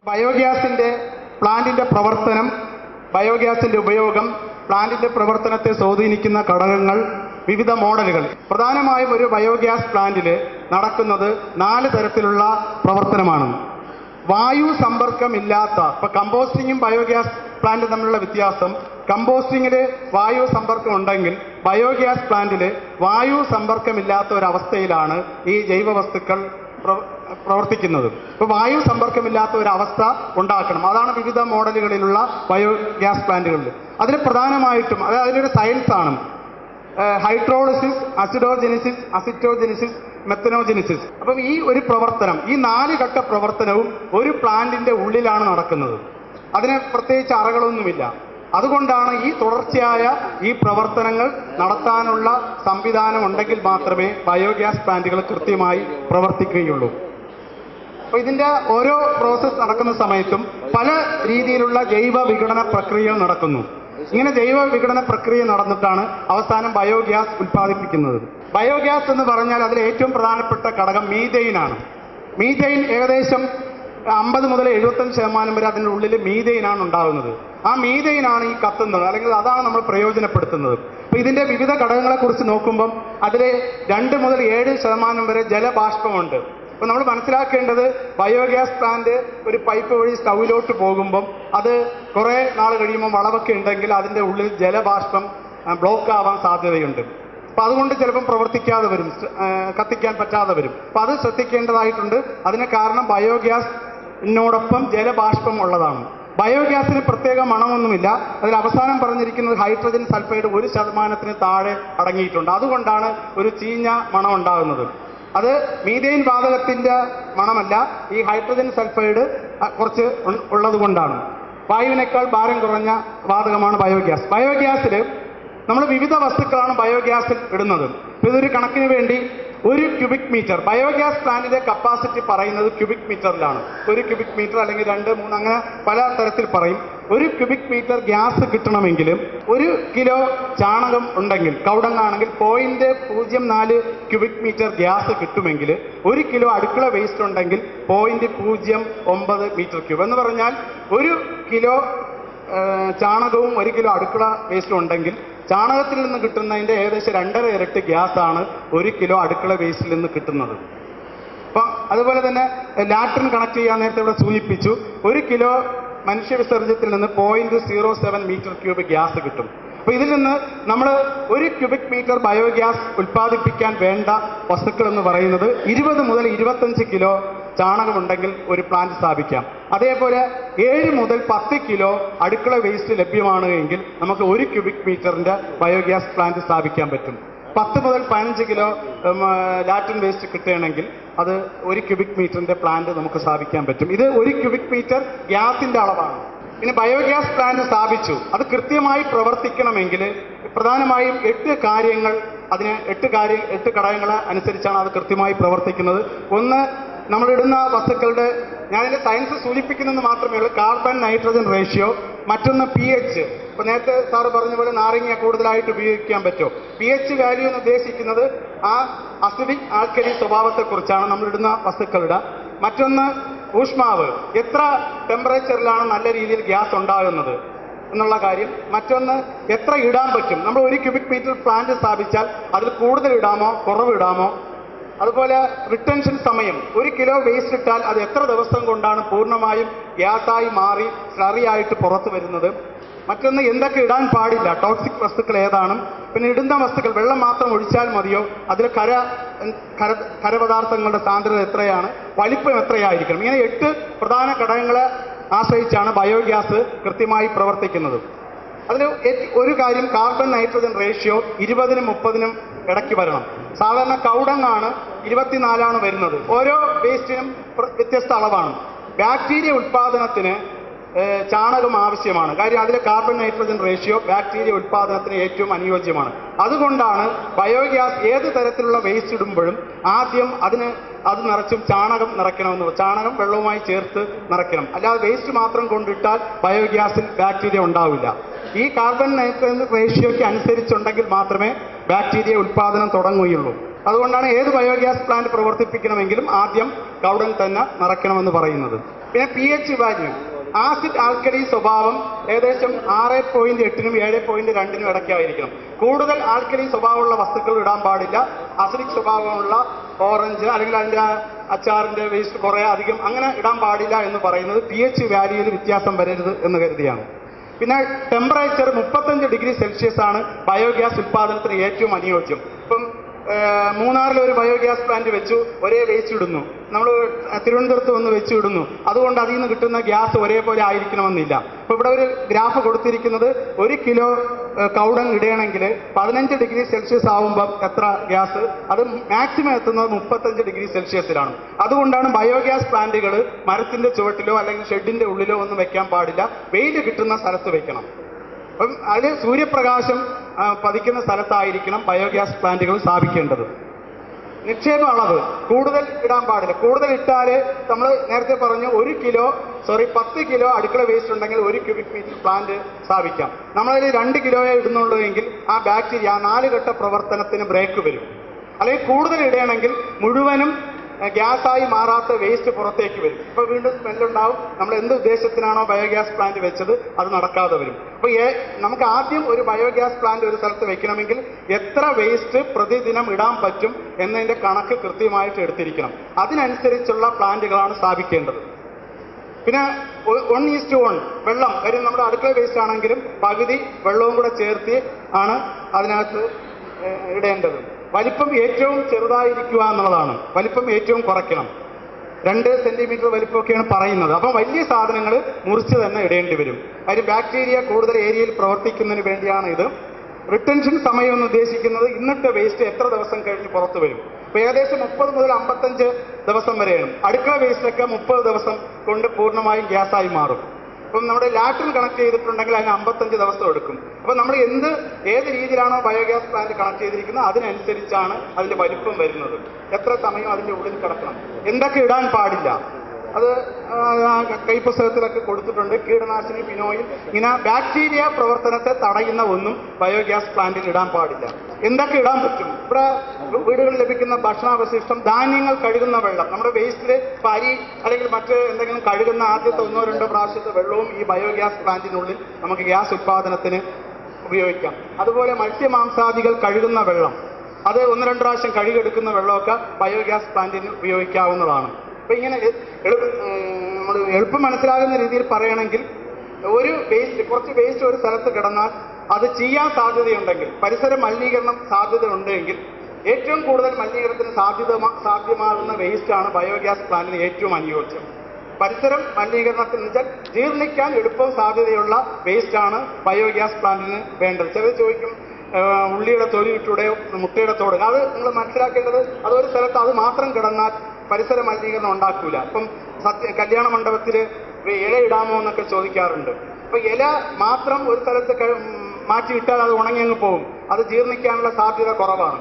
ബയോഗ്യാസിൻ്റെ പ്ലാന്റിൻ്റെ പ്രവർത്തനം, ബയോഗ്യാസിൻ്റെ ഉപയോഗം, പ്ലാന്റിൻ്റെ പ്രവർത്തനത്തെ സ്വാധീനിക്കുന്ന ഘടകങ്ങൾ, വിവിധ മോഡലുകൾ. പ്രധാനമായും ഒരു ബയോഗ്യാസ് പ്ലാന്റിൽ നടക്കുന്നത് 4 തരത്തിലുള്ള പ്രവർത്തനമാണ്. വായു സമ്പർക്കമില്ലാത്ത, ഇപ്പോൾ കമ്പോസ്റ്റിങ്ങും ബയോഗ്യാസ് പ്ലാന്റും തമ്മിലുള്ള വ്യത്യാസം, കമ്പോസ്റ്റിങ്ങിൽ വായു സമ്പർക്കം ഉണ്ടെങ്കിൽ ബയോഗ്യാസ് പ്ലാന്റിൽ വായു സമ്പർക്കമില്ലാത്ത ഒരവസ്ഥയിലാണ് ഈ ജൈവവസ്തുക്കൾ പ്രവർത്തിക്കുന്നത്. ഇപ്പോൾ വായു സമ്പർക്കമില്ലാത്ത ഒരവസ്ഥ ഉണ്ടാക്കണം. അതാണ് വിവിധ മോഡലുകളിലുള്ള ബയോഗ്യാസ് പ്ലാന്റുകളിൽ. അതിൽ പ്രധാനമായിട്ടും അതിലൊരു സയൻസാണ് ഹൈഡ്രോളിസിസ്, അസിഡോജെനിസിസ്, അസിറ്റോജെനിസിസ്, മെത്തനോജെനിസിസ്. അപ്പം ഈ ഒരു പ്രവർത്തനം, ഈ 4 ഘട്ട പ്രവർത്തനവും ഒരു പ്ലാന്റിൻ്റെ ഉള്ളിലാണ് നടക്കുന്നത്. അതിന് പ്രത്യേകിച്ച് അറകളൊന്നുമില്ല. അതുകൊണ്ടാണ് ഈ തുടർച്ചയായ ഈ പ്രവർത്തനങ്ങൾ നടത്താനുള്ള സംവിധാനം ഉണ്ടെങ്കിൽ മാത്രമേ ബയോഗ്യാസ് പ്ലാന്റുകൾ കൃത്യമായി പ്രവർത്തിക്കുകയുള്ളൂ. അപ്പോൾ ഇതിൻ്റെ ഓരോ പ്രോസസ്സ് നടക്കുന്ന സമയത്തും പല രീതിയിലുള്ള ജൈവ വിഘടന പ്രക്രിയകൾ നടക്കുന്നു. ഇങ്ങനെ ജൈവ വിഘടന പ്രക്രിയ നടന്നിട്ടാണ് അവസാനം ബയോഗ്യാസ് ഉൽപ്പാദിപ്പിക്കുന്നത്. ബയോഗ്യാസ് എന്ന് പറഞ്ഞാൽ അതിൽ ഏറ്റവും പ്രധാനപ്പെട്ട ഘടകം മീഥെയിനാണ്. മീഥെയിൻ ഏകദേശം 50 മുതൽ 75% വരെ അതിൻ്റെ ഉള്ളിൽ മീഥെയിനാണ് ഉണ്ടാകുന്നത്. ആ മീഥെയിനാണ് ഈ കത്തുന്നത്, അല്ലെങ്കിൽ അതാണ് നമ്മൾ പ്രയോജനപ്പെടുത്തുന്നത്. അപ്പോൾ ഇതിൻ്റെ വിവിധ ഘടകങ്ങളെക്കുറിച്ച് നോക്കുമ്പം അതിൽ 2 മുതൽ 7% വരെ ജലബാഷ്പമുണ്ട്. അപ്പോൾ നമ്മൾ മനസ്സിലാക്കേണ്ടത്, ബയോഗ്യാസ് പ്ലാന്റ് ഒരു പൈപ്പ് വഴി സ്റ്റൗവിലോട്ട് പോകുമ്പം അത് കുറേ നാൾ കഴിയുമ്പോൾ വളവൊക്കെ ഉണ്ടെങ്കിൽ അതിൻ്റെ ഉള്ളിൽ ജലബാഷ്പം ബ്ലോക്ക് ആവാൻ സാധ്യതയുണ്ട്. അപ്പോൾ അതുകൊണ്ട് ചിലപ്പം പ്രവർത്തിക്കാതെ വരും, കത്തിക്കാൻ പറ്റാതെ വരും. അപ്പോൾ അത് ശ്രദ്ധിക്കേണ്ടതായിട്ടുണ്ട്. അതിന് കാരണം ബയോഗ്യാസിനോടൊപ്പം ജലബാഷ്പം ഉള്ളതാണ്. ബയോഗ്യാസിന് പ്രത്യേക മണമൊന്നുമില്ല. അതിൽ അവസാനം പറഞ്ഞിരിക്കുന്നത് ഹൈഡ്രജൻ സൾഫൈഡ് 1% താഴെ അടങ്ങിയിട്ടുണ്ട്. അതുകൊണ്ടാണ് ഒരു ചീഞ്ഞ മണം ഉണ്ടാകുന്നത്. അത് മീഥെയിൻ വാതകത്തിൻ്റെ മണമല്ല, ഈ ഹൈഡ്രജൻ സൾഫൈഡ് കുറച്ച് ഉള്ളത് കൊണ്ടാണ്. വായുവിനേക്കാൾ ഭാരം കുറഞ്ഞ വാതകമാണ് ബയോഗ്യാസ്. ബയോഗ്യാസിൽ നമ്മൾ വിവിധ വസ്തുക്കളാണ് ബയോഗ്യാസിൽ ഇടുന്നത്. ഇതൊരു കണക്കിന് വേണ്ടി 1 ക്യൂബിക് മീറ്റർ, ബയോഗ്യാസ് പ്ലാന്റിന്റെ കപ്പാസിറ്റി പറയുന്നത് ക്യൂബിക് മീറ്ററിലാണ്. 1 ക്യൂബിക് മീറ്റർ അല്ലെങ്കിൽ 2, 3 അങ്ങനെ പല തരത്തിൽ പറയും. 1 ക്യൂബിക് മീറ്റർ ഗ്യാസ് കിട്ടണമെങ്കിൽ 1 കിലോ ചാണകം ഉണ്ടെങ്കിൽ, കൗടങ്ങാണെങ്കിൽ 0.04 ക്യൂബിക് മീറ്റർ ഗ്യാസ് കിട്ടുമെങ്കിൽ 1 കിലോ അടുക്കള വേസ്റ്റ് ഉണ്ടെങ്കിൽ 0.09 മീറ്റർ ക്യൂബ്. എന്ന് പറഞ്ഞാൽ 1 കിലോ ചാണകവും 1 കിലോ അടുക്കള വേസ്റ്റും ഉണ്ടെങ്കിൽ ചാണകത്തിൽ നിന്ന് കിട്ടുന്നതിൻ്റെ ഏകദേശം 2.5 ഇരട്ടി ഗ്യാസാണ് 1 കിലോ അടുക്കള വേസ്റ്റിൽ നിന്ന് കിട്ടുന്നത്. അപ്പം അതുപോലെ തന്നെ ലാട്രിൻ കണക്ട് ചെയ്യാൻ നേരത്തെ ഇവിടെ സൂചിപ്പിച്ചു. 1 കിലോ മനുഷ്യ വിസർജ്യത്തിൽ നിന്ന് 0.07 മീറ്റർ ക്യൂബ് ഗ്യാസ് കിട്ടും. അപ്പോൾ ഇതിൽ നിന്ന് നമ്മൾ 1 ക്യൂബിക് മീറ്റർ ബയോഗ്യാസ് ഉൽപ്പാദിപ്പിക്കാൻ വേണ്ട വസ്തുക്കൾ എന്ന് പറയുന്നത് 20 മുതൽ 25 കിലോ ചാണകമുണ്ടെങ്കിൽ ഒരു പ്ലാന്റ് സ്ഥാപിക്കാം. അതേപോലെ 7 മുതൽ 10 കിലോ അടുക്കള വേസ്റ്റ് ലഭ്യമാണ് എങ്കിൽ നമുക്ക് 1 ക്യൂബിക് മീറ്ററിൻ്റെ ബയോഗ്യാസ് പ്ലാന്റ് സ്ഥാപിക്കാൻ പറ്റും. 10 മുതൽ 15 കിലോ ലാട്രിൻ വേസ്റ്റ് കിട്ടുകയാണെങ്കിൽ അത് 1 ക്യൂബിക് മീറ്ററിൻ്റെ പ്ലാന്റ് നമുക്ക് സ്ഥാപിക്കാൻ പറ്റും. ഇത് 1 ക്യൂബിക് മീറ്റർ ഗ്യാസിൻ്റെ അളവാണ്. ഇനി ബയോഗ്യാസ് പ്ലാന്റ് സ്ഥാപിച്ചു, അത് കൃത്യമായി പ്രവർത്തിക്കണമെങ്കിൽ പ്രധാനമായും 8 കാര്യങ്ങൾ, അതിന് 8 ഘടകങ്ങൾ അനുസരിച്ചാണ് അത് കൃത്യമായി പ്രവർത്തിക്കുന്നത്. ഒന്ന്, നമ്മളിടുന്ന വസ്തുക്കളുടെ, ഞാനിതിൻ്റെ സയൻസ് സൂചിപ്പിക്കുന്നതെന്ന് മാത്രമേ ഉള്ളൂ, കാർബൺ നൈട്രജൻ റേഷ്യോ. മറ്റൊന്ന് pH. ഇപ്പോൾ നേരത്തെ സാറ് പറഞ്ഞ പോലെ നാരങ്ങ കൂടുതലായിട്ട് ഉപയോഗിക്കാൻ പറ്റുമോ? pH വാല്യൂ എന്ന് ഉദ്ദേശിക്കുന്നത് ആ അസിഡിക് ആൽക്കലി സ്വഭാവത്തെക്കുറിച്ചാണ് നമ്മളിടുന്ന വസ്തുക്കളുടെ. മറ്റൊന്ന് ഊഷ്മാവ്, എത്ര ടെമ്പറേച്ചറിലാണ് നല്ല രീതിയിൽ ഗ്യാസ് ഉണ്ടാകുന്നത് എന്നുള്ള കാര്യം. മറ്റൊന്ന് എത്ര ഇടാൻ പറ്റും. നമ്മൾ 1 ക്യൂബിക് മീറ്റർ പ്ലാന്റ് സ്ഥാപിച്ചാൽ അതിൽ കൂടുതൽ ഇടാമോ കുറവ് ഇടാമോ. അതുപോലെ റിട്ടൻഷൻ സമയം, 1 കിലോ വേസ്റ്റ് ഇട്ടാൽ അത് എത്ര ദിവസം കൊണ്ടാണ് പൂർണ്ണമായും ഗ്യാസായി മാറി സ്ലറിയായിട്ട് പുറത്തു വരുന്നത്. മറ്റൊന്ന് എന്തൊക്കെ ഇടാൻ പാടില്ല, ടോക്സിക് വസ്തുക്കൾ ഏതാണ്. പിന്നെ ഇടുന്ന വസ്തുക്കൾ വെള്ളം മാത്രം ഒഴിച്ചാൽ മതിയോ, അതിൽ ഖരപദാർത്ഥങ്ങളുടെ സാന്ദ്രത എത്രയാണ്, വലിപ്പം എത്രയായിരിക്കണം. ഇങ്ങനെ 8 പ്രധാന ഘടകങ്ങളെ ആശ്രയിച്ചാണ് ബയോഗ്യാസ് കൃത്യമായി പ്രവർത്തിക്കുന്നത്. അതിൽ ഒരു കാര്യം, കാർബൺ നൈട്രജൻ റേഷ്യോ 20-നും 30-നും ഇടയ്ക്ക് വരണം. സാധാരണ കൗടങ്ങാണ് 24 വരുന്നത്. ഓരോ വേസ്റ്റിനും വ്യത്യസ്ത അളവാണ്. ബാക്ടീരിയ ഉൽപ്പാദനത്തിന് ചാണകം ആവശ്യമാണ്. കാര്യം അതിലെ കാർബൺ നൈട്രജൻ റേഷ്യോ ബാക്ടീരിയ ഉൽപ്പാദനത്തിന് ഏറ്റവും അനുയോജ്യമാണ്. അതുകൊണ്ടാണ് ബയോഗ്യാസ് ഏത് തരത്തിലുള്ള വേസ്റ്റ് ഇടുമ്പോഴും ആദ്യം അത് നിറച്ചും ചാണകം നിറയ്ക്കണമെന്ന്, ചാണകം വെള്ളവുമായി ചേർത്ത് നിറയ്ക്കണം. അല്ലാതെ വേസ്റ്റ് മാത്രം കൊണ്ടിട്ടാൽ ബയോഗ്യാസിൽ ബാക്ടീരിയ ഉണ്ടാവില്ല. ഈ കാർബൺ നൈട്രജൻ റേഷ്യോയ്ക്ക് അനുസരിച്ചുണ്ടെങ്കിൽ മാത്രമേ ബാക്ടീരിയ ഉൽപ്പാദനം തുടങ്ങുകയുള്ളൂ. അതുകൊണ്ടാണ് ഏത് ബയോഗ്യാസ് പ്ലാന്റ് പ്രവർത്തിപ്പിക്കണമെങ്കിലും ആദ്യം കൗഡങ് തന്നെ നിറയ്ക്കണമെന്ന് പറയുന്നത്. പിന്നെ pH വാല്യൂ, ആസിഡ് ആൽക്കലി സ്വഭാവം ഏകദേശം 6.8-നും 7.2-നും ഇടയ്ക്കായിരിക്കണം. കൂടുതൽ ആൽക്കലി സ്വഭാവമുള്ള വസ്തുക്കൾ ഇടാൻ പാടില്ല. അസിഡിക് സ്വഭാവമുള്ള ഓറഞ്ച് അല്ലെങ്കിൽ അതിൻ്റെ അച്ചാറിൻ്റെ വേസ്റ്റ് കുറേ അധികം അങ്ങനെ ഇടാൻ പാടില്ല എന്ന് പറയുന്നത് pH വാല്യൂവിൽ വ്യത്യാസം വരരുത് എന്ന് കരുതിയാണ്. പിന്നെ ടെമ്പറേച്ചർ 35 ഡിഗ്രി സെൽഷ്യസ് ആണ് ബയോഗ്യാസ് ഉൽപ്പാദനത്തിന് ഏറ്റവും അനുയോജ്യം. ഇപ്പം മൂന്നാറിൽ ഒരു ബയോഗ്യാസ് പ്ലാന്റ് വെച്ചു, ഒരേ വേസ്റ്റ് ഇടുന്നു. നമ്മൾ തിരുവനന്തപുരത്ത് വന്ന് വെച്ച് ഇടുന്നു. അതുകൊണ്ട് അതിൽ നിന്ന് കിട്ടുന്ന ഗ്യാസ് ഒരേപോലെ ആയിരിക്കണമെന്നില്ല. അപ്പോൾ ഇവിടെ ഒരു ഗ്രാഫ് കൊടുത്തിരിക്കുന്നത് 1 കിലോ കൗഡങ് ഇടണമെങ്കിൽ 15 ഡിഗ്രി സെൽഷ്യസ് ആവുമ്പം എത്ര ഗ്യാസ്, അത് മാക്സിമം എത്തുന്നത് 35 ഡിഗ്രി സെൽഷ്യസിലാണ്. അതുകൊണ്ടാണ് ബയോഗ്യാസ് പ്ലാന്റുകൾ മരത്തിന്റെ ചുവട്ടിലോ അല്ലെങ്കിൽ ഷെഡിന്റെ ഉള്ളിലോ ഒന്നും വെക്കാൻ പാടില്ല. വെയിൽ കിട്ടുന്ന സ്ഥലത്ത് വെക്കണം. അപ്പം അതിൽ സൂര്യപ്രകാശം പതിക്കുന്ന സ്ഥലത്തായിരിക്കണം ബയോഗ്യാസ് പ്ലാന്റുകൾ സ്ഥാപിക്കേണ്ടത്. നിക്ഷേപ അളവ് കൂടുതൽ ഇടാൻ പാടില്ല. കൂടുതൽ ഇട്ടാൽ നമ്മൾ നേരത്തെ പറഞ്ഞു 10 കിലോ അടുക്കള വേസ്റ്റ് ഉണ്ടെങ്കിൽ 1 ക്യൂബിക് മീറ്റർ പ്ലാന്റ് സ്ഥാപിക്കാം. നമ്മളതിൽ 2 കിലോയെ ഇടുന്നുള്ളൂ എങ്കിൽ ആ ബാക്ടീരിയ 4 ഘട്ട പ്രവർത്തനത്തിന് ബ്രേക്ക് വരും. അല്ലെങ്കിൽ കൂടുതൽ ഇടുകയാണെങ്കിൽ മുഴുവനും ഗ്യാസായി മാറാത്ത വേസ്റ്റ് പുറത്തേക്ക് വരും. ഇപ്പോൾ വീണ്ടും സ്മെല്ലുണ്ടാവും. നമ്മൾ എന്ത് ഉദ്ദേശത്തിനാണോ ബയോഗ്യാസ് പ്ലാന്റ് വെച്ചത് അത് നടക്കാതെ വരും. അപ്പോൾ നമുക്ക് ആദ്യം ഒരു ബയോഗ്യാസ് പ്ലാന്റ് ഒരു സ്ഥലത്ത് വെക്കണമെങ്കിൽ എത്ര വേസ്റ്റ് പ്രതിദിനം ഇടാൻ പറ്റും എന്നതിൻ്റെ കണക്ക് കൃത്യമായിട്ട് എടുത്തിരിക്കണം. അതിനനുസരിച്ചുള്ള പ്ലാന്റുകളാണ് സ്ഥാപിക്കേണ്ടത്. പിന്നെ 1:1 വെള്ളം കാര്യം നമ്മുടെ അടുക്കള വേസ്റ്റ് ആണെങ്കിലും പകുതി വെള്ളവും കൂടെ ചേർത്ത് ആണ് അതിനകത്ത് ഇടേണ്ടത്. വലിപ്പം ഏറ്റവും ചെറുതായിരിക്കുക എന്നുള്ളതാണ്. വലിപ്പം ഏറ്റവും കുറയ്ക്കണം. 2 സെന്റിമീറ്റർ വലിപ്പമൊക്കെയാണ് പറയുന്നത്. അപ്പം വലിയ സാധനങ്ങൾ മുറിച്ച് തന്നെ ഇടേണ്ടി വരും. കാര്യം ബാക്ടീരിയ കൂടുതൽ ഏരിയയിൽ പ്രവർത്തിക്കുന്നതിന് വേണ്ടിയാണ് ഇത്. റിട്ടൻഷൻ സമയം എന്ന് ഉദ്ദേശിക്കുന്നത് ഇന്നത്തെ വേസ്റ്റ് എത്ര ദിവസം കഴിഞ്ഞ് പുറത്തു വരും. അപ്പോൾ ഏകദേശം 30 മുതൽ 55 ദിവസം വരെയാണ്. അടുക്കള വേസ്റ്റൊക്കെ 30 ദിവസം കൊണ്ട് പൂർണ്ണമായും ഗ്യാസായി മാറും. അപ്പം നമ്മുടെ ലാട്രിൻ കണക്ട് ചെയ്തിട്ടുണ്ടെങ്കിൽ അതിന് 55 ദിവസം എടുക്കും. അപ്പം നമ്മൾ ഏത് രീതിയിലാണോ ബയോഗ്യാസ് പ്ലാന്റ് കണക്ട് ചെയ്തിരിക്കുന്നത് അതിനനുസരിച്ചാണ് അതിൻ്റെ വലിപ്പം വരുന്നത്. എത്ര സമയം അതിൻ്റെ ഉള്ളിൽ കിടക്കണം, എന്തൊക്കെ ഇടാൻ പാടില്ല, അത് കൈപ്പുസ്തകത്തിലൊക്കെ കൊടുത്തിട്ടുണ്ട്. കീടനാശിനി, ഫിനോയിൽ, ഇങ്ങനെ ബാക്ടീരിയ പ്രവർത്തനത്തെ തടയുന്ന ഒന്നും ബയോഗ്യാസ് പ്ലാന്റിൽ ഇടാൻ പാടില്ല. എന്തൊക്കെ ഇടാൻ പറ്റും? ഇവിടെ വീടുകളിൽ ലഭിക്കുന്ന ഭക്ഷണാവശിഷ്ടം, ധാന്യങ്ങൾ കഴുകുന്ന വെള്ളം, നമ്മുടെ വേസ്റ്റിൽ അരി അല്ലെങ്കിൽ മറ്റ് എന്തെങ്കിലും കഴുകുന്ന ആദ്യത്തെ 1-2 പ്രാവശ്യത്തെ വെള്ളവും ഈ ബയോഗ്യാസ് പ്ലാന്റിനുള്ളിൽ നമുക്ക് ഗ്യാസ് ഉത്പാദനത്തിന് ഉപയോഗിക്കാം. അതുപോലെ മത്സ്യമാംസാദികൾ കഴുകുന്ന വെള്ളം, അത് 1-2 പ്രാവശ്യം കഴുകിയെടുക്കുന്ന വെള്ളമൊക്കെ ബയോഗ്യാസ് പ്ലാന്റിന് ഉപയോഗിക്കാവുന്നതാണ്. അപ്പോൾ ഇങ്ങനെ നമ്മൾ എളുപ്പം മനസ്സിലാകുന്ന രീതിയിൽ പറയുകയാണെങ്കിൽ കുറച്ച് വേസ്റ്റ് ഒരു സ്ഥലത്ത് കിടന്നാൽ അത് ചെയ്യാൻ സാധ്യതയുണ്ടെങ്കിൽ, പരിസര മലിനീകരണം സാധ്യത ഉണ്ടെങ്കിൽ ഏറ്റവും കൂടുതൽ മലിനീകരണത്തിന് സാധ്യമാകുന്ന വേസ്റ്റാണ് ബയോഗ്യാസ് പ്ലാന്റിന് ഏറ്റവും അനുയോജ്യം. പരിസരം മലിനീകരണത്തിന് വെച്ചാൽ ജീർണിക്കാൻ എളുപ്പം സാധ്യതയുള്ള വേസ്റ്റാണ് ബയോഗ്യാസ് പ്ലാന്റിന് വേണ്ടത്. ചിലർ ചോദിക്കും ഉള്ളിയുടെ തൊലിയിട്ടൂടെ മുട്ടയുടെ തോട്, അത് നിങ്ങൾ മനസ്സിലാക്കേണ്ടത് അതൊരു സ്ഥലത്ത് അത് മാത്രം കിടന്നാൽ പരിസര മലിനീകരണം ഉണ്ടാക്കൂല. ഇപ്പം കല്യാണ മണ്ഡപത്തിൽ ഇല ഇടാമോ എന്നൊക്കെ ചോദിക്കാറുണ്ട്. അപ്പം ഇല മാത്രം ഒരു സ്ഥലത്ത് മാറ്റിയിട്ടാൽ അത് ഉണങ്ങി അങ്ങ് പോകും. അത് ജീർണിക്കാനുള്ള സാധ്യത കുറവാണ്.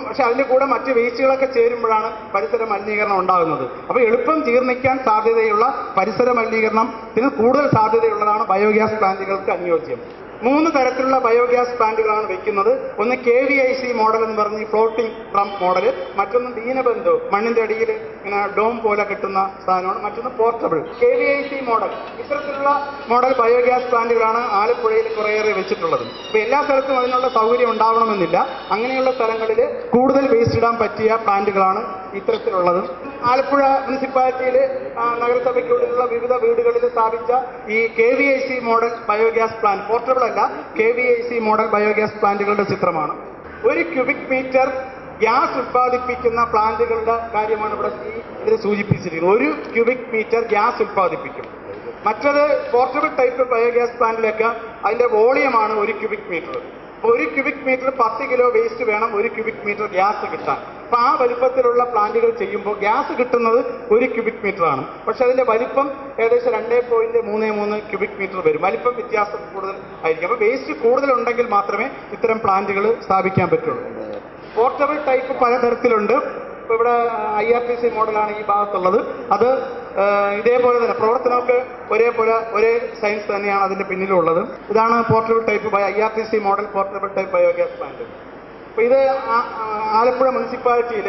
പക്ഷെ അതിൻ്റെ കൂടെ മറ്റ് വേസ്റ്റുകളൊക്കെ ചേരുമ്പോഴാണ് പരിസര മലിനീകരണം ഉണ്ടാകുന്നത്. അപ്പോൾ എളുപ്പം ജീർണിക്കാൻ സാധ്യതയുള്ള പരിസര മലിനീകരണത്തിന് കൂടുതൽ സാധ്യതയുള്ളതാണ് ബയോഗ്യാസ് പ്ലാന്റുകൾക്ക് അനുയോജ്യം. 3 തരത്തിലുള്ള ബയോഗ്യാസ് പ്ലാന്റുകളാണ് വെക്കുന്നത്. ഒന്ന് KVIC മോഡൽ എന്ന് പറഞ്ഞ് ഫ്ലോട്ടിംഗ് ഡ്രം മോഡൽ, മറ്റൊന്ന് ദീനബന്ധു മണ്ണിന്റെ അടിയിൽ ഇങ്ങനെ ഡോം പോലെ കിട്ടുന്ന സാധനമാണ്, മറ്റൊന്ന് പോർട്ടബിൾ. KVIC മോഡൽ, ഇത്തരത്തിലുള്ള മോഡൽ ബയോഗ്യാസ് പ്ലാന്റുകളാണ് ആലപ്പുഴയിൽ കുറേയേറെ വെച്ചിട്ടുള്ളത്. അപ്പോൾ എല്ലാ സ്ഥലത്തും അതിനുള്ള സൗകര്യം ഉണ്ടാവണമെന്നില്ല. അങ്ങനെയുള്ള സ്ഥലങ്ങളിൽ കൂടുതൽ വേസ്റ്റ് ഇടാൻ പറ്റിയ പ്ലാന്റുകളാണ് ഇത്തരത്തിലുള്ളത്. ആലപ്പുഴ മുനിസിപ്പാലിറ്റിയിൽ നഗരസഭയ്ക്കുള്ളിലുള്ള വിവിധ വീടുകളിൽ സ്ഥാപിച്ച ഈ KVIC model biogas plant, portable അല്ല, KVIC മോഡൽ ബയോഗ്യാസ് പ്ലാന്റുകളുടെ ചിത്രമാണ്. 1 ക്യൂബിക് മീറ്റർ ഗ്യാസ് ഉത്പാദിപ്പിക്കുന്ന പ്ലാന്റുകളുടെ കാര്യമാണ് ഇവിടെ ഇതിൽ സൂചിപ്പിച്ചിരിക്കുന്നത്. 1 ക്യൂബിക് മീറ്റർ ഗ്യാസ് ഉത്പാദിപ്പിക്കും. മറ്റത് പോർട്ടബിൾ ടൈപ്പ് ബയോഗ്യാസ് പ്ലാന്റിലൊക്കെ അതിൻ്റെ വോളിയമാണ് 1 cubic metre. 1 cubic metre 10 kilo waste വേണം 1 ക്യൂബിക് മീറ്റർ ഗ്യാസ് കിട്ടാൻ. അപ്പോൾ ആ വലിപ്പത്തിലുള്ള പ്ലാന്റുകൾ ചെയ്യുമ്പോൾ ഗ്യാസ് കിട്ടുന്നത് 1 ക്യൂബിക് മീറ്റർ ആണ്. പക്ഷെ അതിൻ്റെ വലിപ്പം ഏകദേശം 2.33 ക്യൂബിക് മീറ്റർ വരും. വലിപ്പം വ്യത്യാസം കൂടുതൽ ആയിരിക്കും. അപ്പോൾ വേസ്റ്റ് കൂടുതലുണ്ടെങ്കിൽ മാത്രമേ ഇത്തരം പ്ലാന്റുകൾ സ്ഥാപിക്കാൻ പറ്റുള്ളൂ. പോർട്ടബിൾ ടൈപ്പ് പലതരത്തിലുണ്ട്. ഇപ്പോൾ ഇവിടെ IRTC മോഡലാണ് ഈ ഭാഗത്തുള്ളത്. അത് ഇതേപോലെ തന്നെ പ്രവർത്തനമൊക്കെ ഒരേ സയൻസ് തന്നെയാണ് അതിൻ്റെ പിന്നിലുള്ളത്. ഇതാണ് portable type IRTC model portable type biogas plant. അപ്പോൾ ഇത് ആലപ്പുഴ മുനിസിപ്പാലിറ്റിയിൽ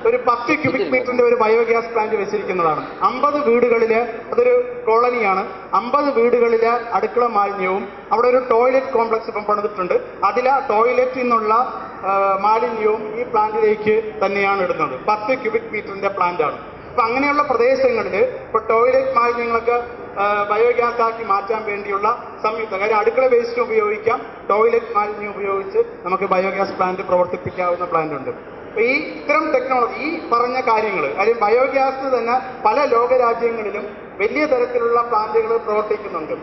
ഒരു 10 ക്യൂബിക് മീറ്ററിന്റെ ഒരു ബയോഗ്യാസ് പ്ലാന്റ് വെച്ചിരിക്കുന്നതാണ്. 50 വീടുകളിൽ, അതൊരു കോളനിയാണ്, 50 വീടുകളിൽ അടുക്കള മാലിന്യവും അവിടെ ഒരു ടോയ്ലറ്റ് കോംപ്ലക്സ് ഇപ്പം പണിതിട്ടുണ്ട്. അതിൽ ആ ടോയ്ലറ്റിൽ നിന്നുള്ള മാലിന്യവും ഈ പ്ലാന്റിലേക്ക് തന്നെയാണ് ഇടുന്നത്. 10 ക്യൂബിക് മീറ്ററിന്റെ പ്ലാന്റാണ്. അപ്പം അങ്ങനെയുള്ള പ്രദേശങ്ങളിൽ ഇപ്പോൾ ടോയ്ലറ്റ് മാലിന്യങ്ങളൊക്കെ ബയോഗ്യാസ് ആക്കി മാറ്റാൻ വേണ്ടിയുള്ള സംയുക്ത കാര്യം, അടുക്കള വേസ്റ്റ് ഉപയോഗിക്കാം, ടോയ്ലറ്റ് മാലിന്യം ഉപയോഗിച്ച് നമുക്ക് ബയോഗ്യാസ് പ്ലാന്റ് പ്രവർത്തിപ്പിക്കാവുന്ന പ്ലാന്റ് ഉണ്ട്. അപ്പോൾ ഇത്തരം ടെക്നോളജി, ഈ പറഞ്ഞ കാര്യങ്ങൾ, കാര്യം ബയോഗ്യാസ് തന്നെ പല ലോകരാജ്യങ്ങളിലും വലിയ തരത്തിലുള്ള പ്ലാന്റുകൾ പ്രവർത്തിക്കുന്നുണ്ട്.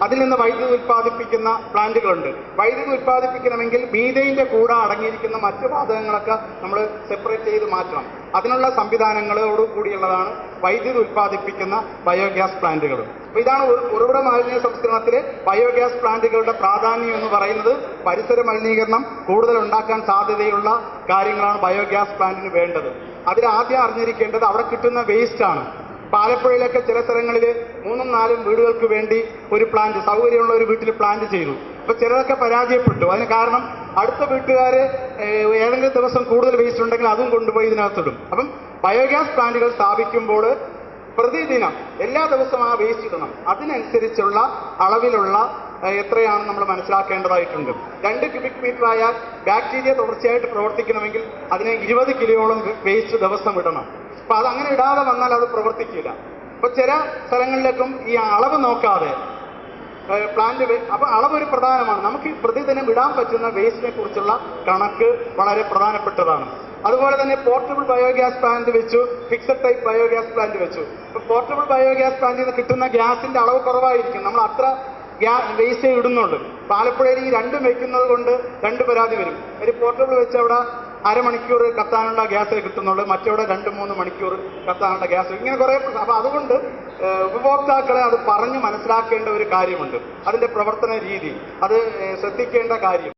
അതിൽ നിന്ന് വൈദ്യുതി ഉൽപ്പാദിപ്പിക്കുന്ന പ്ലാന്റുകളുണ്ട്. വൈദ്യുതി ഉൽപ്പാദിപ്പിക്കണമെങ്കിൽ മീഥെയിൻ്റെ കൂടെ അടങ്ങിയിരിക്കുന്ന മറ്റു വാതകങ്ങളൊക്കെ നമ്മൾ സെപ്പറേറ്റ് ചെയ്ത് മാറ്റണം. അതിനുള്ള സംവിധാനങ്ങളോട് കൂടിയുള്ളതാണ് വൈദ്യുതി ഉൽപ്പാദിപ്പിക്കുന്ന ബയോഗ്യാസ് പ്ലാന്റുകൾ. അപ്പോൾ ഇതാണ് ഉറവിട മാലിന്യ സംസ്കരണത്തിലെ ബയോഗ്യാസ് പ്ലാന്റുകളുടെ പ്രാധാന്യം എന്ന് പറയുന്നത്. പരിസര മലിനീകരണം കൂടുതൽ ഉണ്ടാക്കാൻ സാധ്യതയുള്ള കാര്യങ്ങളാണ് ബയോഗ്യാസ് പ്ലാന്റിന് വേണ്ടത്. അതിൽ ആദ്യം അറിഞ്ഞിരിക്കേണ്ടത് അവിടെ കിട്ടുന്ന വേസ്റ്റാണ്. ആലപ്പുഴയിലൊക്കെ ചില സ്ഥലങ്ങളിൽ 3-4 വീടുകൾക്ക് വേണ്ടി ഒരു പ്ലാന്റ്, സൗകര്യമുള്ള ഒരു വീട്ടിൽ പ്ലാന്റ് ചെയ്തു. അപ്പോൾ ചിലതൊക്കെ പരാജയപ്പെട്ടു. അതിന് കാരണം അടുത്ത വീട്ടുകാർ ഏതെങ്കിലും ദിവസം കൂടുതൽ വേസ്റ്റ് ഉണ്ടെങ്കിൽ അതും കൊണ്ടുപോയി ഇതിനകത്തിടും. അപ്പം ബയോഗ്യാസ് പ്ലാന്റുകൾ സ്ഥാപിക്കുമ്പോൾ പ്രതിദിനം എല്ലാ ദിവസവും ആ വേസ്റ്റ് ഇടണം. അതിനനുസരിച്ചുള്ള അളവിലുള്ള എത്രയാണ് നമ്മൾ മനസ്സിലാക്കേണ്ടതായിട്ടുണ്ട്. 2 ക്യൂബിക് മീറ്റർ ആയാൽ ബാക്ടീരിയ തുടർച്ചയായിട്ട് പ്രവർത്തിക്കണമെങ്കിൽ അതിനെ 20 കിലോയോളം വേസ്റ്റ് ദിവസം ഇടണം. അപ്പോൾ അതങ്ങനെ ഇടാതെ വന്നാൽ അത് പ്രവർത്തിക്കില്ല. അപ്പോൾ ചില സ്ഥലങ്ങളിലേക്കും ഈ അളവ് നോക്കാതെ പ്ലാന്റ്, അപ്പോൾ അളവ് ഒരു പ്രധാനമാണ്. നമുക്ക് പ്രതിദിനം ഇടാൻ പറ്റുന്ന വേസ്റ്റിനെ കുറിച്ചുള്ള കണക്ക് വളരെ പ്രധാനപ്പെട്ടതാണ്. അതുപോലെ തന്നെ പോർട്ടബിൾ ബയോഗ്യാസ് പ്ലാന്റ് വെച്ചു, ഫിക്സഡ് ടൈപ്പ് ബയോഗ്യാസ് പ്ലാന്റ് വെച്ചു. ഇപ്പോൾ പോർട്ടബിൾ ബയോഗ്യാസ് പ്ലാന്റിൽ നിന്ന് കിട്ടുന്ന ഗ്യാസിന്റെ അളവ് കുറവായിരിക്കും. നമ്മൾ അത്ര വേസ്റ്റേ ഇടുന്നുള്ളൂ. ആലപ്പുഴയിൽ ഈ രണ്ടും വെക്കുന്നത് കൊണ്ട് 2 പരാതി വരും. ഒരു പോർട്ടബിൾ വെച്ച് അവിടെ അരമണിക്കൂർ കത്താനുള്ള ഗ്യാസേ കിട്ടുന്നുള്ളൂ, മറ്റവിടെ 2-3 മണിക്കൂർ കത്താനുള്ള ഗ്യാസ്, ഇങ്ങനെ കുറേ. അപ്പോൾ അതുകൊണ്ട് ഉപഭോക്താക്കളെ അത് പറഞ്ഞ് മനസ്സിലാക്കേണ്ട ഒരു കാര്യമുണ്ട്. അതിൻ്റെ പ്രവർത്തന രീതി, അത് ശ്രദ്ധിക്കേണ്ട കാര്യം.